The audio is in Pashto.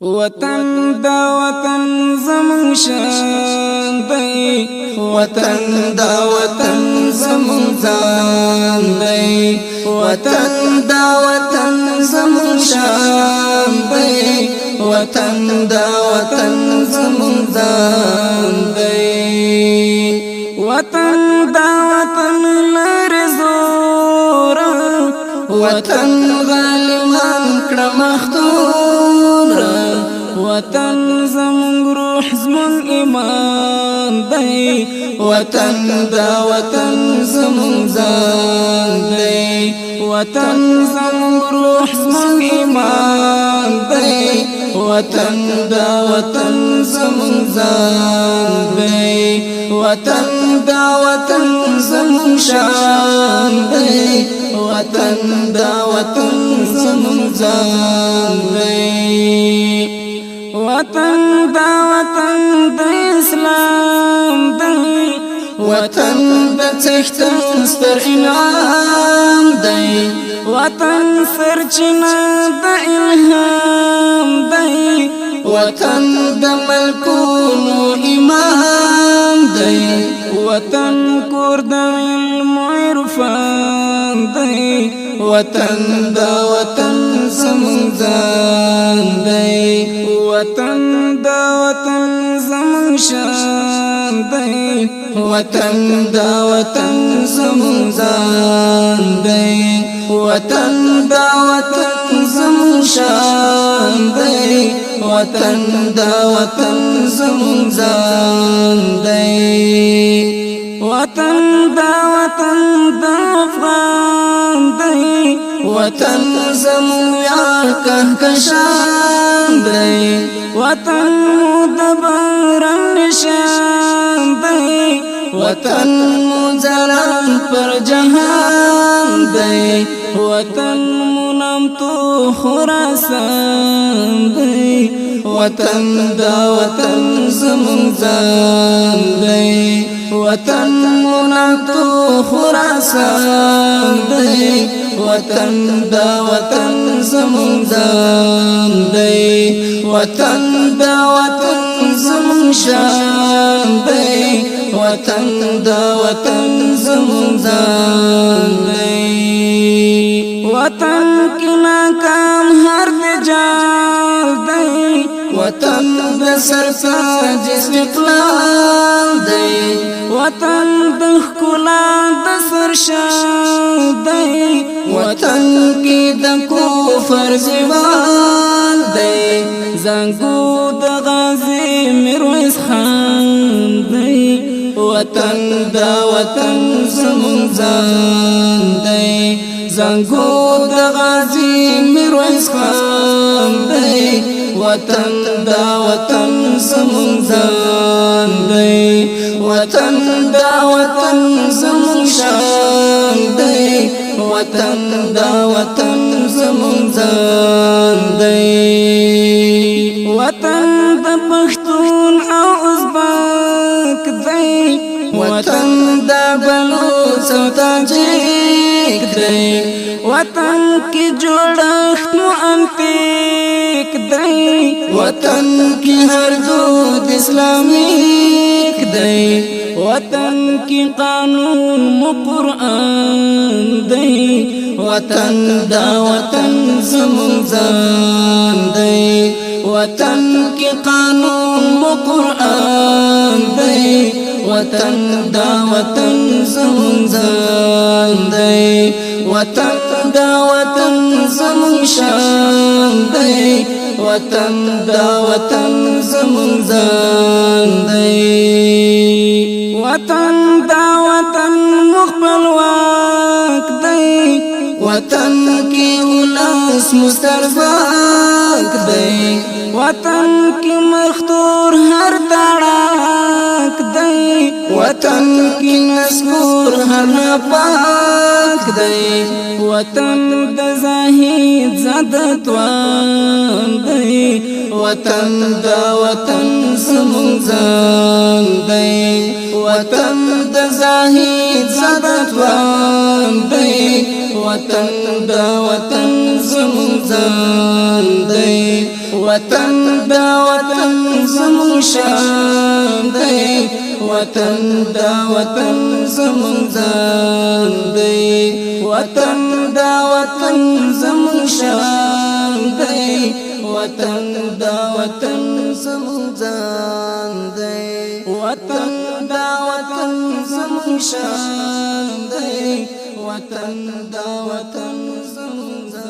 وطن دا وطن زمون شان دی وطن دا وطن زمون ځان دی وطن دا وطن زمون شان دی وطن دا وطن زمون ځان دی وطن دا وطن لري زور وطن غالمان کړه مختور وطن زمون روح زمون ایمان دی وطن دا وطن زمون ځان دی وطن زمون روح زمون ایمان دی وطن دا وطن زمون ځان دی وطن دا وطن زمون شان دی وطن دا وطن زمون ځان دی وطن دا وطن د اسلام دی وطن د څښتن ستر انعام دی وطن سرچینه د الهام دی وطن د ملکونو امام دی وطن کور د علم عرفان دی وطن دا وطن زمون ځان دی وطن دا وطن زمون شان دی وطن دا وطن زمون ځان دی وطن دا وطن زمون شان دی وطن دا وطن زمون ځان دی وطن دا وطن د افغان دی وطن زمون یار کهکشان دی وطن د باران نشان دی وطن مزلان پر جهان دی وطن منم تو خراسان دی وطن دا وطن زمون ځان دی وطن منم تو خراسان دی وطن دا وطن زمون ځان دی وطن دا وطن زمون شان دی وطن دا وطن زمون ځان دی وطن کی ناکام هر دجال دی وطن د سرتاج استقلال دی وطن د ښکلا د سرشال دی وطن کې د کفر زوال دی زنګو د غازی میرویس خان دی وطن دا وطن زمون ځان دی زنګو د غازی میرویس خان دی وطن دا وطن زمون ځان دی وطن دا وطن زمون شان دی وطن دا وطن زمون ځان دی وطن د پښتون او ازبک دی وطن دا بلوچ او تاجک دی وطن کی جوړښت مو انتیک دی وطن کی هر دود اسلامیک دی وطن کی قانون مو قرآن دی وطن دا وطن زمون ځان دی وطن کی قانون مو قرآن دی وطن دا وطن زمون ځان دی وطن دا وطن زمون شان دی وطن دا وطن زمون ځان دی وطن دا وطن مخبلواک دی وطن کی ولس مسترزاق دی وطن کی مختور هر تړاک دی وطن کی نسکور هر ناپاک دی وطن د زاهد زادتوان دی وطن دا وطن زمون ځان دی وطن د زاهد زادتوان دی وطن دا وطن زمون ځان دی وطن دا وطن زمون شان دی وطن دا وطن زمون ځان دی وطن دا وطن زمون شان دی وطن دا وطن زمون ځان دی وطن دا وطن زمون شان دی وطن دا وطن زمون